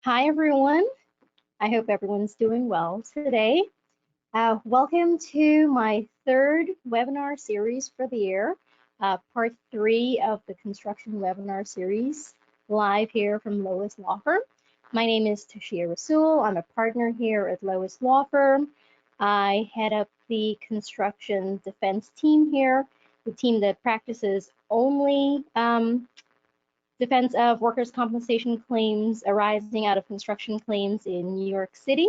Hi, everyone. I hope everyone's doing well today. Welcome to my third webinar series for the year, part 3 of the construction webinar series, live here from LOIS Law Firm. My name is Tashia Rasul. I'm a partner here at LOIS Law Firm. I head up the construction defense team here, the team that practices only defense of workers' compensation claims arising out of construction claims in New York City.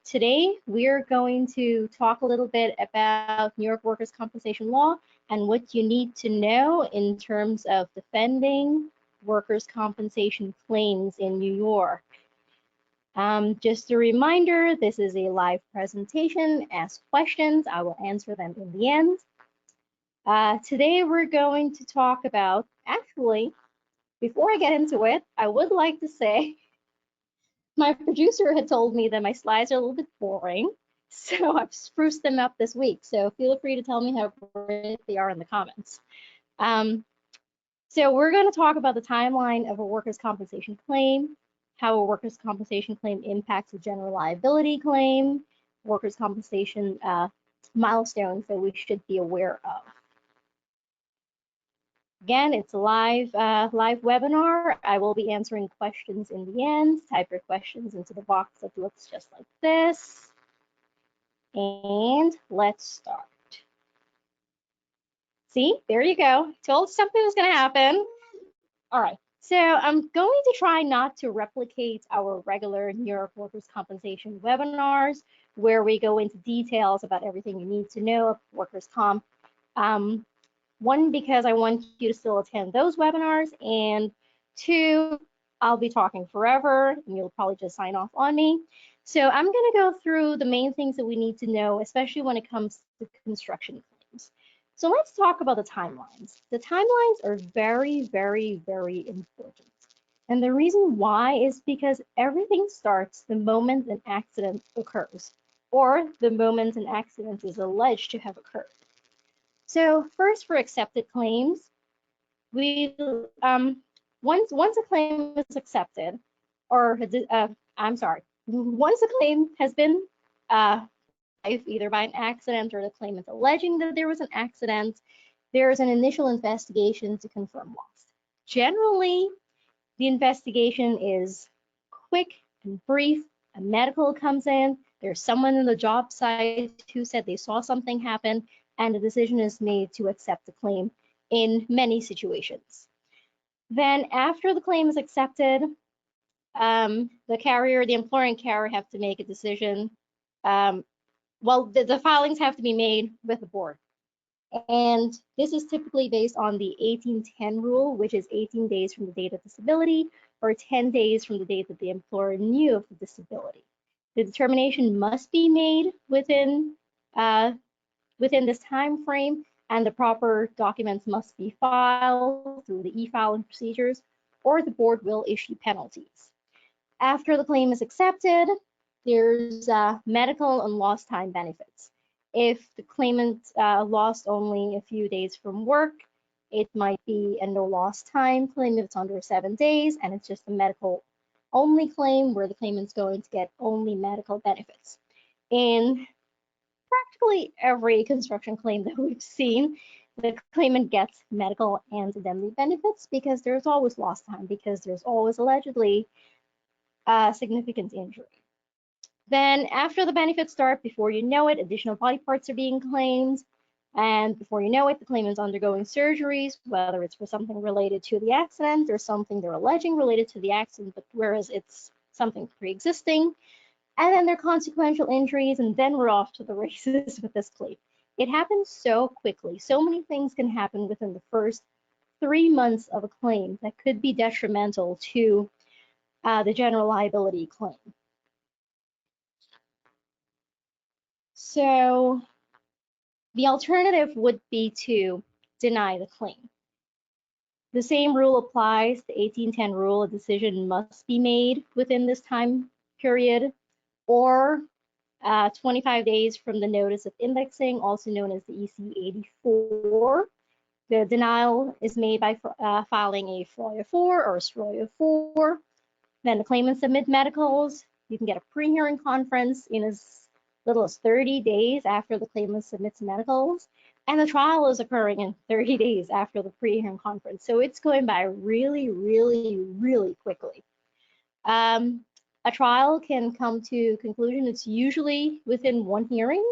Today, we're going to talk a little bit about New York workers' compensation law and what you need to know in terms of defending workers' compensation claims in New York. Just a reminder, this is a live presentation. Ask questions, I will answer them in the end. Today, we're going to talk about, actually, before I get into it, I would like to say my producer had told me that my slides are a little bit boring, so I've spruced them up this week. So feel free to tell me how great they are in the comments. So we're going to talk about the timeline of a workers' compensation claim, how a workers' compensation claim impacts a general liability claim, workers' compensation milestones that we should be aware of. Again, it's a live webinar. I will be answering questions in the end. Type your questions into the box that looks just like this. And let's start. See, there you go. Told something was going to happen. All right. So I'm going to try not to replicate our regular New York workers' compensation webinars where we go into details about everything you need to know of workers' comp. One, because I want you to still attend those webinars, and two, I'll be talking forever and you'll probably just sign off on me. So I'm going to go through the main things that we need to know, especially when it comes to construction claims. So let's talk about the timelines. The timelines are very, very, very important. And the reason why is because everything starts the moment an accident occurs, or the moment an accident is alleged to have occurred. So first, for accepted claims, we once a claim is accepted, or once a claim has been either by an accident or the claimant alleging that there was an accident, there is an initial investigation to confirm loss. Generally, the investigation is quick and brief. A medical comes in, there's someone in the job site who said they saw something happen, and a decision is made to accept the claim in many situations. Then after the claim is accepted, the carrier, the employer and carrier have to make a decision. The filings have to be made with the board. And this is typically based on the 1810 rule, which is 18 days from the date of disability or 10 days from the date that the employer knew of the disability. The determination must be made within this time frame, and the proper documents must be filed through the e-filing procedures, or the board will issue penalties. After the claim is accepted, there's medical and lost time benefits. If the claimant lost only a few days from work, it might be a no loss time claim if it's under 7 days, and it's just a medical only claim where the claimant's going to get only medical benefits. In practically every construction claim that we've seen, the claimant gets medical and indemnity benefits because there's always lost time, because there's always allegedly significant injury. Then after the benefits start, before you know it, additional body parts are being claimed. And before you know it, the claimant's undergoing surgeries, whether it's for something related to the accident or something they're alleging related to the accident, but whereas it's something pre-existing. And then there are consequential injuries, and then we're off to the races with this claim. It happens so quickly. So many things can happen within the first 3 months of a claim that could be detrimental to the general liability claim. So the alternative would be to deny the claim. The same rule applies, the 1810 rule. A decision must be made within this time period, or 25 days from the notice of indexing, also known as the EC84. The denial is made by filing a FOIA 4 or a STROIA 4. Then the claimant submit medicals. You can get a pre-hearing conference in as little as 30 days after the claimant submits medicals. And the trial is occurring in 30 days after the pre-hearing conference. So it's going by really, really, really quickly. A trial can come to conclusion. It's usually within one hearing,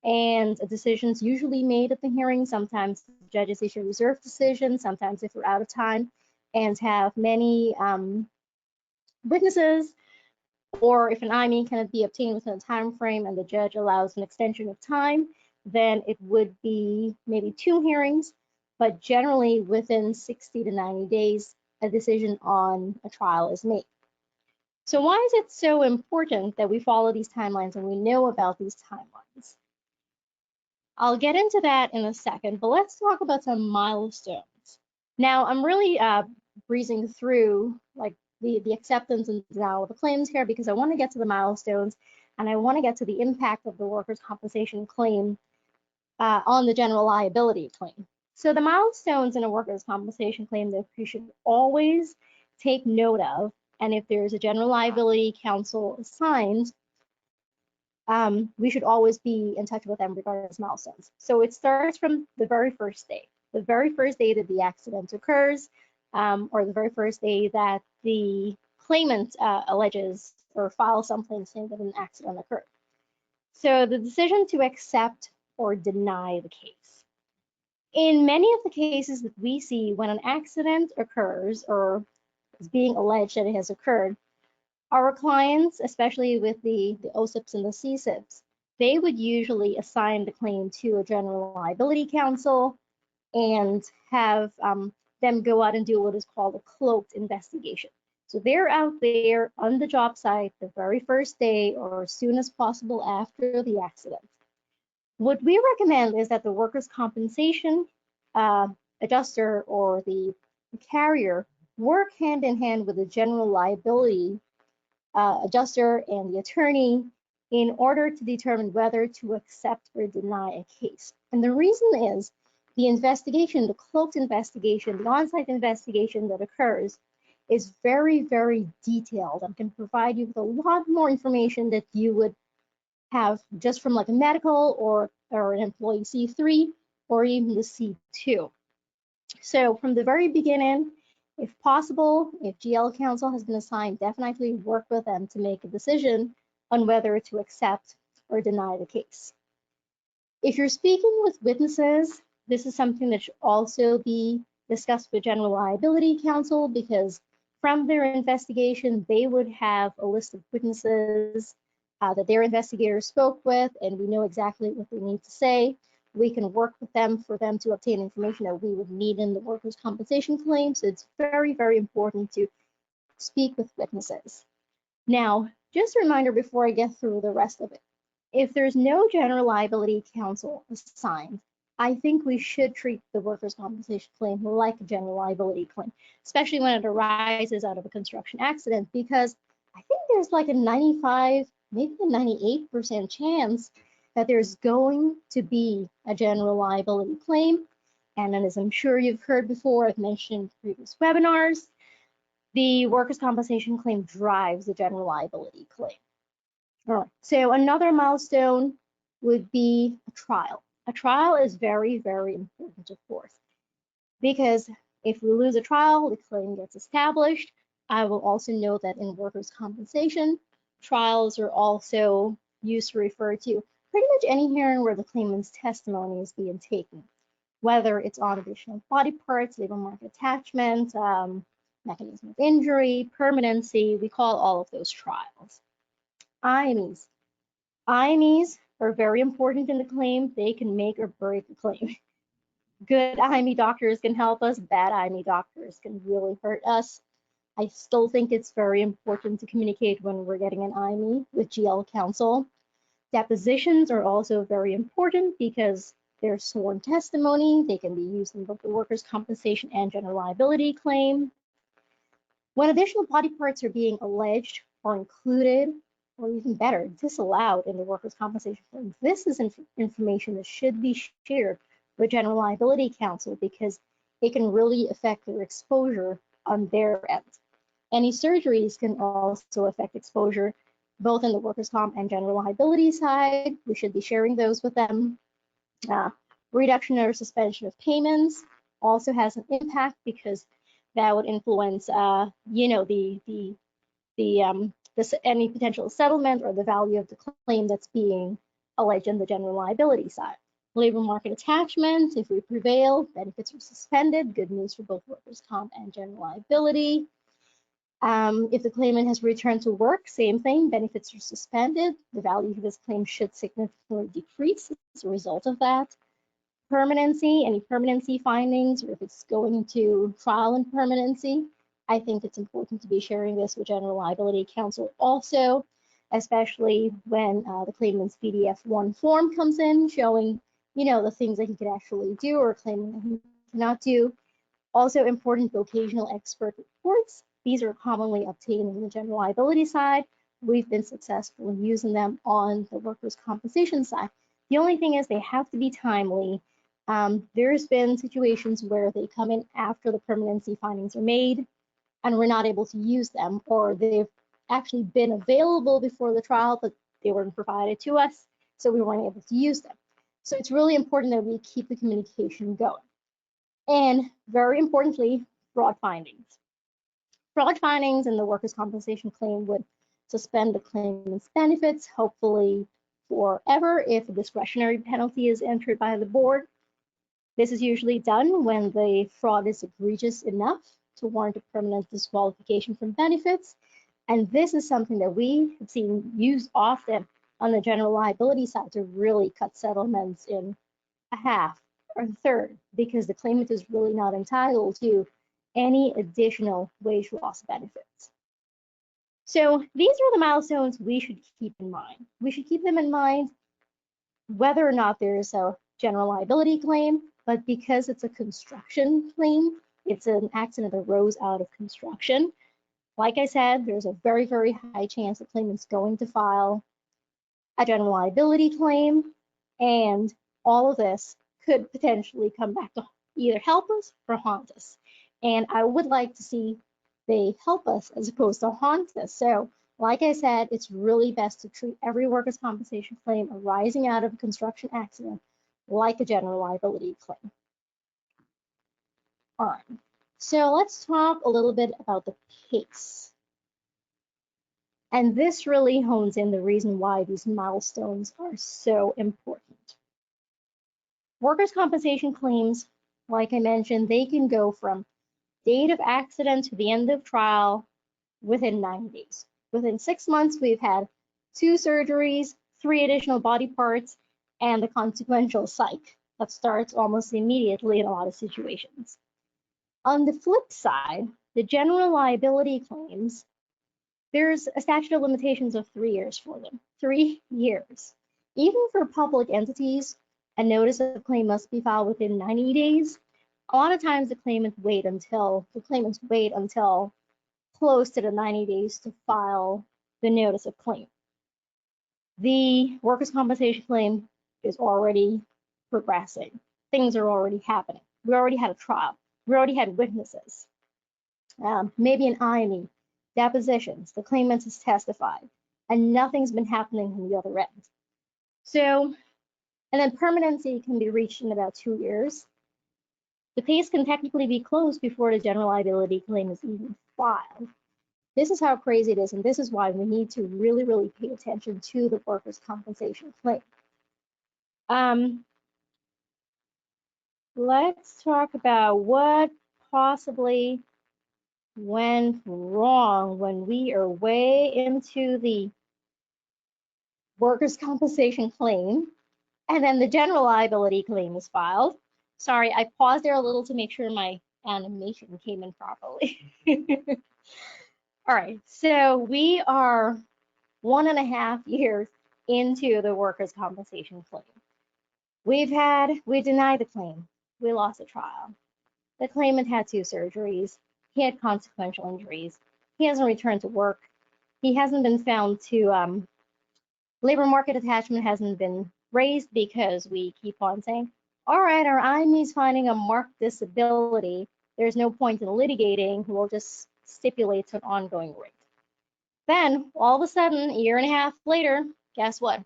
and a decision's usually made at the hearing. Sometimes judges issue a reserved decision. Sometimes if we're out of time and have many witnesses, or if an IME cannot be obtained within a time frame and the judge allows an extension of time, then it would be maybe 2 hearings, but generally within 60 to 90 days, a decision on a trial is made. So why is it so important that we follow these timelines and we know about these timelines? I'll get into that in a second, but let's talk about some milestones. Now, I'm really breezing through like the acceptance and denial of the claims here because I want to get to the milestones and I want to get to the impact of the workers' compensation claim on the general liability claim. So the milestones in a workers' compensation claim that we should always take note of, and if there's a general liability counsel assigned, we should always be in touch with them regarding those milestones. So it starts from the very first day that the accident occurs, or the very first day that the claimant alleges or files something saying that an accident occurred. So the decision to accept or deny the case. In many of the cases that we see when an accident occurs or is being alleged that it has occurred, our clients, especially with the OSIPs and the CSIPs, they would usually assign the claim to a general liability counsel and have them go out and do what is called a cloaked investigation. So they're out there on the job site the very first day or as soon as possible after the accident. What we recommend is that the workers' compensation adjuster or the carrier work hand in hand with the general liability adjuster and the attorney in order to determine whether to accept or deny a case. And the reason is the investigation, the cloaked investigation, the on-site investigation that occurs is very, very detailed and can provide you with a lot more information that you would have just from like a medical or an employee C3 or even the C2. So from the very beginning, if possible, if GL counsel has been assigned, definitely work with them to make a decision on whether to accept or deny the case. If you're speaking with witnesses, this is something that should also be discussed with general liability counsel because from their investigation, they would have a list of witnesses that their investigators spoke with, and we know exactly what they need to say. We can work with them for them to obtain information that we would need in the workers' compensation claim. So it's very, very important to speak with witnesses. Now, just a reminder before I get through the rest of it. If there's no general liability counsel assigned, I think we should treat the workers' compensation claim like a general liability claim, especially when it arises out of a construction accident, because I think there's like a 95, maybe a 98% chance that there's going to be a general liability claim. And then, as I'm sure you've heard before, I've mentioned in previous webinars, the workers' compensation claim drives the general liability claim. All right, so another milestone would be a trial. A trial is very, very important, of course, because if we lose a trial, the claim gets established. I will also note that in workers' compensation, trials are also used to refer to pretty much any hearing where the claimant's testimony is being taken, whether it's on additional body parts, labor mark attachment, mechanism of injury, permanency. We call all of those trials. IMEs. IMEs are very important in the claim. They can make or break a claim. Good IME doctors can help us. Bad IME doctors can really hurt us. I still think it's very important to communicate when we're getting an IME with GL counsel. Depositions are also very important because they're sworn testimony. They can be used in both the workers' compensation and general liability claim. When additional body parts are being alleged or included, or even better, disallowed in the workers' compensation claim, this is information that should be shared with general liability counsel because it can really affect their exposure on their end. Any surgeries can also affect exposure, both in the workers' comp and general liability side. We should be sharing those with them. Reduction or suspension of payments also has an impact because that would influence, any potential settlement or the value of the claim that's being alleged in the general liability side. Labor market attachment, if we prevail, benefits are suspended. Good news for both workers' comp and general liability. If the claimant has returned to work, same thing, benefits are suspended. The value of this claim should significantly decrease as a result of that. Permanency, any permanency findings, or if it's going to trial in permanency, I think it's important to be sharing this with general liability counsel also, especially when the claimant's PDF-1 form comes in showing, the things that he could actually do or claiming that he cannot do. Also important vocational expert reports. These are commonly obtained in the general liability side. We've been successful in using them on the workers' compensation side. The only thing is they have to be timely. There's been situations where they come in after the permanency findings are made and we're not able to use them, or they've actually been available before the trial, but they weren't provided to us, so we weren't able to use them. So it's really important that we keep the communication going. And very importantly, fraud findings. Fraud findings in the workers' compensation claim would suspend the claimant's benefits, hopefully forever, if a discretionary penalty is entered by the board. This is usually done when the fraud is egregious enough to warrant a permanent disqualification from benefits. And this is something that we have seen used often on the general liability side to really cut settlements in a half or a third, because the claimant is really not entitled to any additional wage loss benefits. So these are the milestones we should keep in mind. We should keep them in mind whether or not there's a general liability claim, but because it's a construction claim, it's an accident that arose out of construction. Like I said, there's a very, very high chance the claimant's going to file a general liability claim, and all of this could potentially come back to either help us or haunt us. And I would like to see they help us as opposed to haunt us. So, like I said, it's really best to treat every workers' compensation claim arising out of a construction accident like a general liability claim. All right, so let's talk a little bit about the case. And this really hones in the reason why these milestones are so important. Workers' compensation claims, like I mentioned, they can go from date of accident to the end of trial within 90 days. Within 6 months, we've had 2 surgeries, 3 additional body parts, and the consequential psych that starts almost immediately in a lot of situations. On the flip side, the general liability claims, there's a statute of limitations of 3 years for them. 3 years. Even for public entities, a notice of claim must be filed within 90 days. A lot of times the claimants wait until close to the 90 days to file the notice of claim. The workers' compensation claim is already progressing. Things are already happening. We already had a trial. We already had witnesses. Maybe an IME, depositions, the claimant has testified, and nothing's been happening on the other end. So, and then permanency can be reached in about 2 years. The case can technically be closed before the general liability claim is even filed. This is how crazy it is, and this is why we need to really, really pay attention to the workers' compensation claim. Let's talk about what possibly went wrong when we are way into the workers' compensation claim, and then the general liability claim is filed. Sorry, I paused there a little to make sure my animation came in properly. All right, so we are 1.5 years into the workers' compensation claim. We denied the claim. We lost the trial. The claimant had 2 surgeries. He had consequential injuries. He hasn't returned to work. He hasn't been found to, labor market attachment hasn't been raised because we keep on saying, all right, our IME is finding a marked disability. There's no point in litigating. We'll just stipulates an ongoing rate. Then, all of a sudden, a year and a half later, guess what?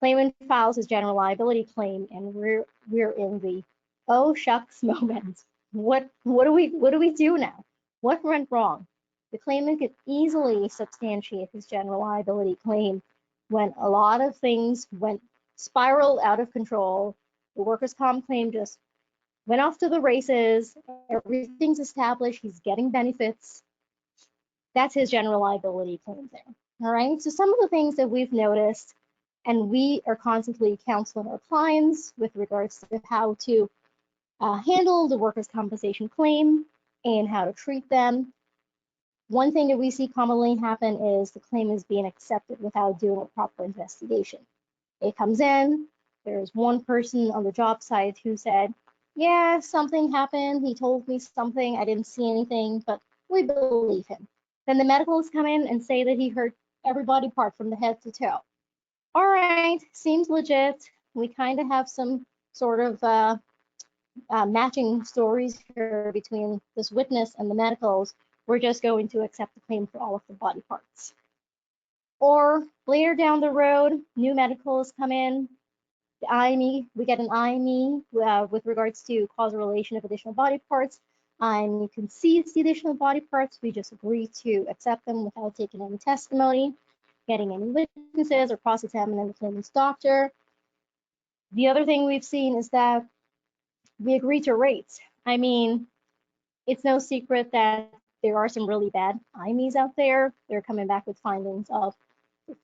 Claimant files his general liability claim, and we're in the oh shucks moment. What do we do now? What went wrong? The claimant could easily substantiate his general liability claim when a lot of things went spiral out of control. The workers' comp claim just went off to the races. Everything's established. He's getting benefits. That's his general liability claim there. All right. So some of the things that we've noticed, and we are constantly counseling our clients with regards to how to handle the workers' compensation claim and how to treat them. One thing that we see commonly happen is the claim is being accepted without doing a proper investigation. It comes in, there's one person on the job site who said, yeah, something happened, he told me something, I didn't see anything, but we believe him. Then the medicals come in and say that he hurt every body part from the head to toe. All right, seems legit. We kind of have some sort of matching stories here between this witness and the medicals. We're just going to accept the claim for all of the body parts. Or later down the road, new medicals come in, the IME, we get an IME with regards to causal relation of additional body parts. And you can see the additional body parts. We just agree to accept them without taking any testimony, getting any witnesses, or cross-examining the claimant's doctor. The other thing we've seen is that we agree to rates. I mean, it's no secret that there are some really bad IMEs out there. They're coming back with findings of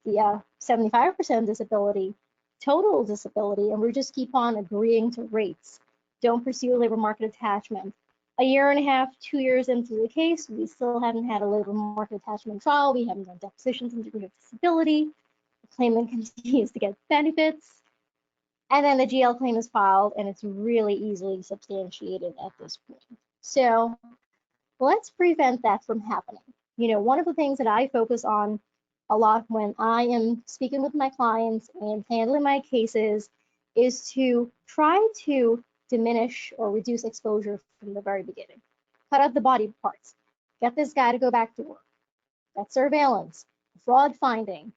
the 75% disability, total disability, and we just keep on agreeing to rates. Don't pursue labor market attachment. A year and a half, 2 years into the case, we still haven't had a labor market attachment trial. We haven't done depositions in degree of disability. The claimant continues to get benefits. And then the GL claim is filed, and it's really easily substantiated at this point. So let's prevent that from happening. You know, one of the things that I focus on a lot when I am speaking with my clients and handling my cases is to try to diminish or reduce exposure from the very beginning. Cut out the body parts. Get this guy to go back to work. That's surveillance, fraud finding.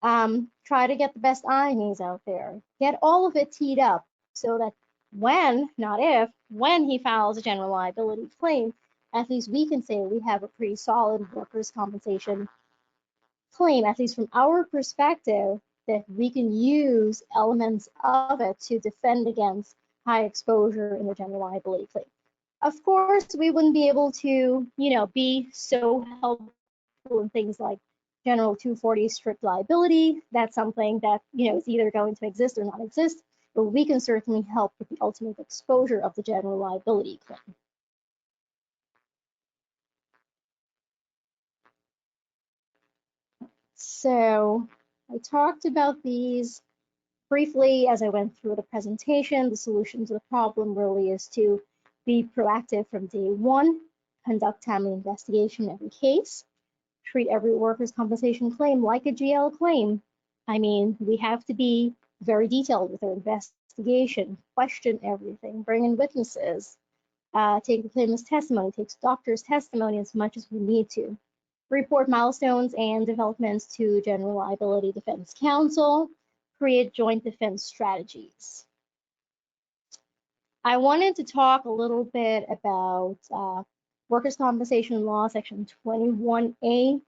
Try to get the best IMEs out there. Get all of it teed up so that when, not if, when he files a general liability claim, at least we can say we have a pretty solid workers' compensation claim, at least from our perspective, that we can use elements of it to defend against high exposure in the general liability claim. Of course, we wouldn't be able to, be so helpful in things like general 240 strict liability. That's something that, is either going to exist or not exist, but we can certainly help with the ultimate exposure of the general liability claim. So I talked about these briefly as I went through the presentation. The solution to the problem really is to be proactive from day one, conduct timely investigation in every case, treat every workers' compensation claim like a GL claim. I mean, we have to be very detailed with our investigation, question everything, bring in witnesses, take the claimant's testimony, take doctor's testimony as much as we need to. Report milestones and developments to General Liability Defense Counsel, create joint defense strategies. I wanted to talk a little bit about Workers' Compensation Law, Section 21A.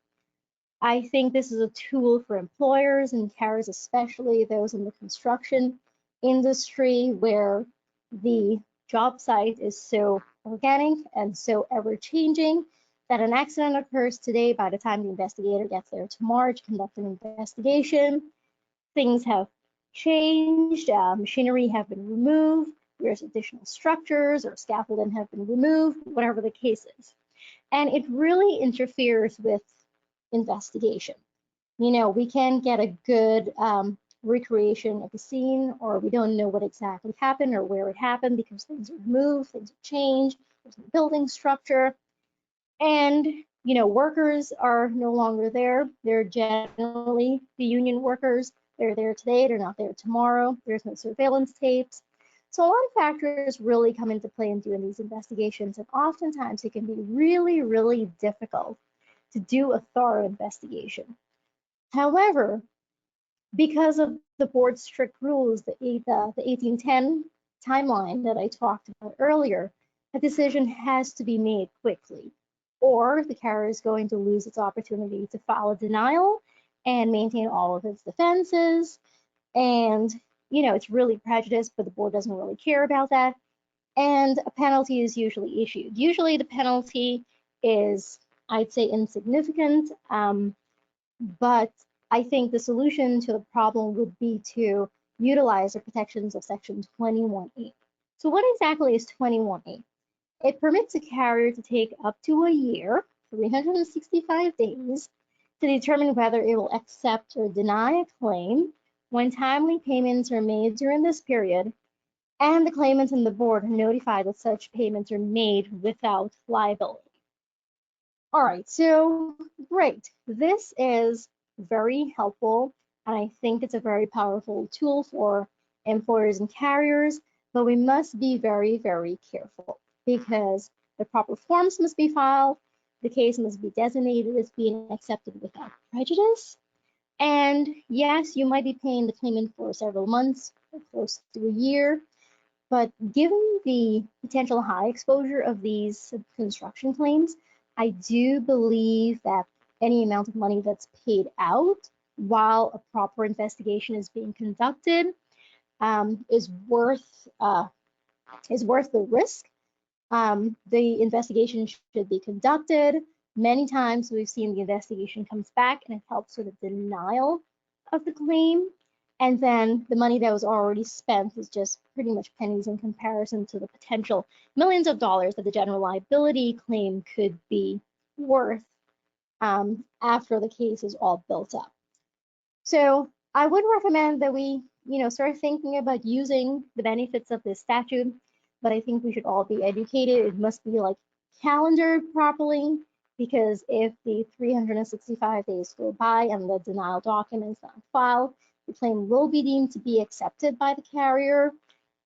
I think this is a tool for employers and carriers, especially those in the construction industry, where the job site is so organic and so ever-changing that an accident occurs today. By the time the investigator gets there tomorrow to conduct an investigation, things have changed, machinery have been removed, there's additional structures or scaffolding have been removed, whatever the case is. And it really interferes with investigation. We can get a good recreation of the scene, or we don't know what exactly happened or where it happened because things are removed, things have changed, there's a building structure. And, workers are no longer there. They're generally the union workers. They're there today, they're not there tomorrow. There's no surveillance tapes. So a lot of factors really come into play in doing these investigations, and oftentimes it can be really, really difficult to do a thorough investigation. However, because of the board's strict rules, the 1810 timeline that I talked about earlier, a decision has to be made quickly, or the carrier is going to lose its opportunity to file a denial and maintain all of its defenses. And, it's really prejudiced, but the board doesn't really care about that. And a penalty is usually issued. Usually the penalty is, I'd say, insignificant, but I think the solution to the problem would be to utilize the protections of Section 21A. So what exactly is 21A? It permits a carrier to take up to a year, 365 days, to determine whether it will accept or deny a claim when timely payments are made during this period, and the claimant and the board are notified that such payments are made without liability. All right, so great. This is very helpful, and I think it's a very powerful tool for employers and carriers, but we must be very, very careful because the proper forms must be filed, the case must be designated as being accepted without prejudice, and yes, you might be paying the claimant for several months or close to a year, but given the potential high exposure of these construction claims, I do believe that any amount of money that's paid out while a proper investigation is being conducted is worth the risk. The investigation should be conducted. Many times we've seen the investigation comes back and it helps with the denial of the claim. And then the money that was already spent is just pretty much pennies in comparison to the potential millions of dollars that the general liability claim could be worth after the case is all built up. So I would recommend that we, start thinking about using the benefits of this statute, but I think we should all be educated. It must be like calendared properly, because if the 365 days go by and the denial document is not filed, the claim will be deemed to be accepted by the carrier,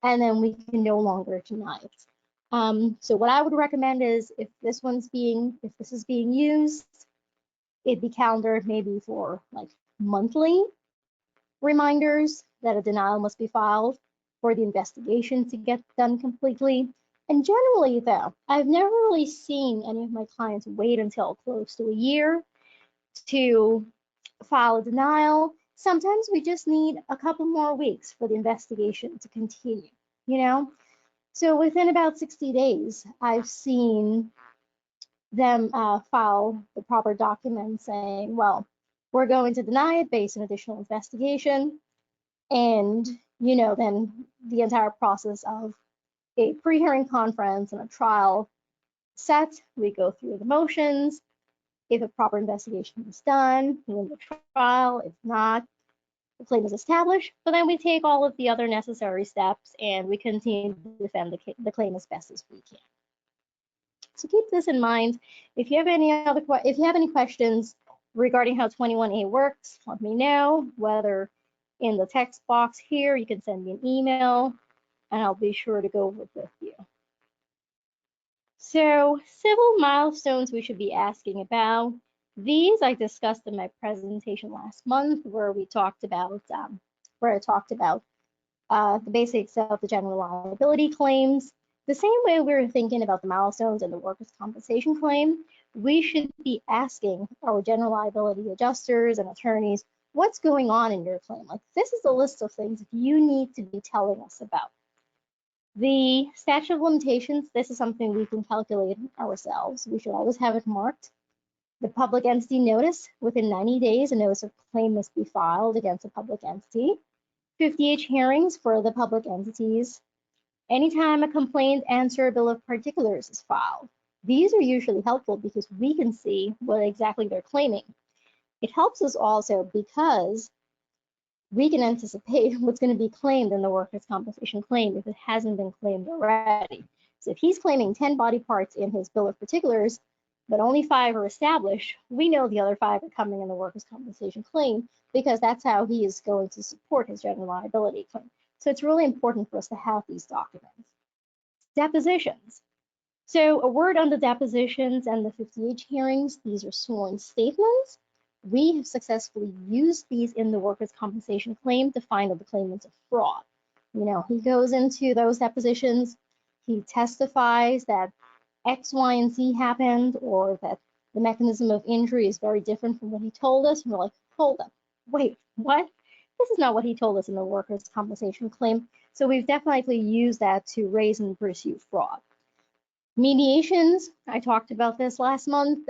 and then we can no longer deny it. So what I would recommend is if this is being used, it'd be calendared maybe for like monthly reminders that a denial must be filed for the investigation to get done completely. And generally though, I've never really seen any of my clients wait until close to a year to file a denial. Sometimes we just need a couple more weeks for the investigation to continue, So within about 60 days, I've seen them file the proper document saying, well, we're going to deny it based on additional investigation. And, then the entire process of a pre-hearing conference and a trial set, we go through the motions. If a proper investigation is done, we win the trial. If not, the claim is established, but then we take all of the other necessary steps and we continue to defend the claim as best as we can. So keep this in mind. If you have any questions regarding how 21A works, let me know, whether in the text box here, you can send me an email and I'll be sure to go over it with you. So civil milestones we should be asking about. These I discussed in my presentation last month where I talked about the basics of the general liability claims. The same way we were thinking about the milestones in the workers' compensation claim, we should be asking our general liability adjusters and attorneys, what's going on in your claim? Like, this is a list of things you need to be telling us about. The statute of limitations, this is something we can calculate ourselves. We should always have it marked. The public entity notice, within 90 days, a notice of claim must be filed against a public entity. 50H hearings for the public entities. Anytime a complaint answer bill of particulars is filed. These are usually helpful because we can see what exactly they're claiming. It helps us also because we can anticipate what's going to be claimed in the workers' compensation claim if it hasn't been claimed already. So if he's claiming 10 body parts in his bill of particulars, but only 5 are established, we know the other 5 are coming in the workers' compensation claim because that's how he is going to support his general liability claim. So it's really important for us to have these documents. Depositions. So a word on the depositions and the 50H hearings. These are sworn statements. We have successfully used these in the workers' compensation claim to find out the claimants of fraud. You know, he goes into those depositions, he testifies that X, Y, and Z happened, or that the mechanism of injury is very different from what he told us. And we're like, hold up, wait, what? This is not what he told us in the workers' compensation claim. So we've definitely used that to raise and pursue fraud. Mediations, I talked about this last month.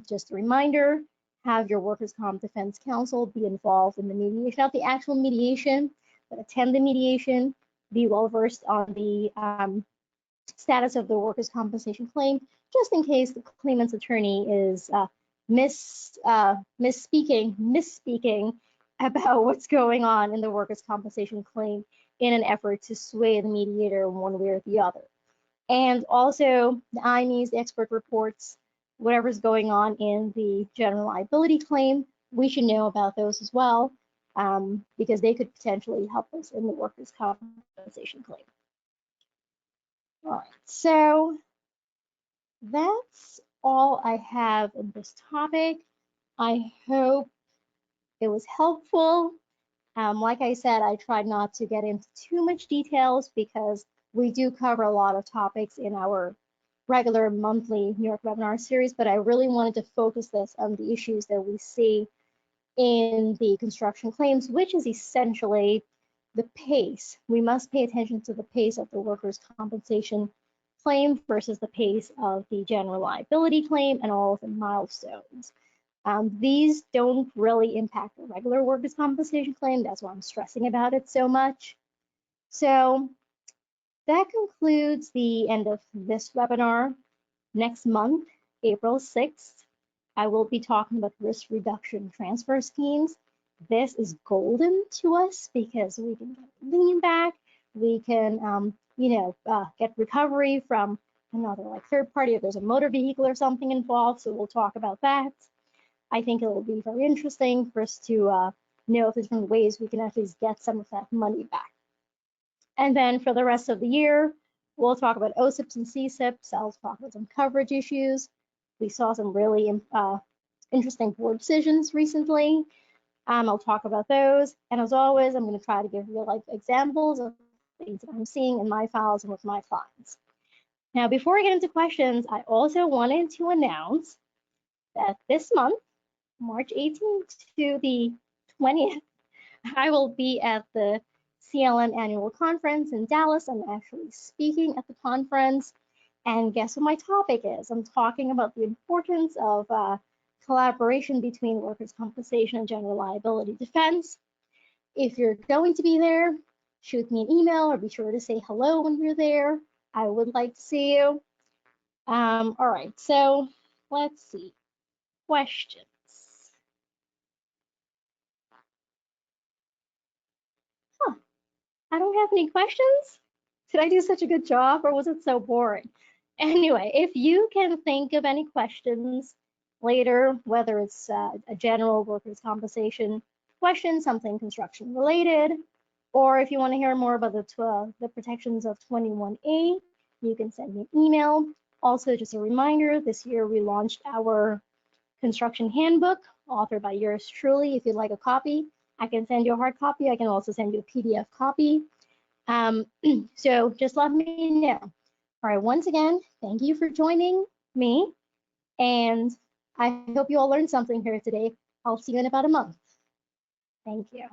Just a reminder, have your workers' comp defense counsel be involved in the mediation, not the actual mediation, but attend the mediation, be well versed on the status of the workers' compensation claim, just in case the claimant's attorney is misspeaking about what's going on in the workers' compensation claim in an effort to sway the mediator one way or the other. And also the IMEs, the expert reports, whatever's going on in the general liability claim, we should know about those as well, because they could potentially help us in the workers' compensation claim. All right, so that's all I have in this topic. I hope it was helpful. Like I said, I tried not to get into too much details because we do cover a lot of topics in our regular monthly New York webinar series, but I really wanted to focus this on the issues that we see in the construction claims, which is essentially the pace. We must pay attention to the pace of the workers' compensation claim versus the pace of the general liability claim and all of the milestones. These don't really impact the regular workers' compensation claim. That's why I'm stressing about it so much. So that concludes the end of this webinar. Next month, April 6th, I will be talking about risk reduction transfer schemes. This is golden to us because we can get lien back, we can, get recovery from another like third party if there's a motor vehicle or something involved. So we'll talk about that. I think it will be very interesting for us to know if there's different ways we can at least get some of that money back. And then for the rest of the year, we'll talk about OSIPs and CSIPs. I'll talk about some coverage issues. We saw some really interesting board decisions recently. I'll talk about those. And as always, I'm going to try to give real life examples of things that I'm seeing in my files and with my clients. Now, before I get into questions, I also wanted to announce that this month, March 18th to the 20th, I will be at the CLN annual conference in Dallas. I'm actually speaking at the conference. And guess what my topic is? I'm talking about the importance of collaboration between workers' compensation and general liability defense. If you're going to be there, shoot me an email or be sure to say hello when you're there. I would like to see you. All right, so let's see. Questions. I don't have any questions. Did I do such a good job or was it so boring? Anyway, if you can think of any questions later, whether it's a general workers' compensation question, something construction related, or if you want to hear more about the protections of 21A, you can send me an email. Also, just a reminder, this year we launched our construction handbook authored by yours truly. If you'd like a copy, I can send you a hard copy. I can also send you a PDF copy. So just let me know. All right, once again, thank you for joining me. And I hope you all learned something here today. I'll see you in about a month. Thank you.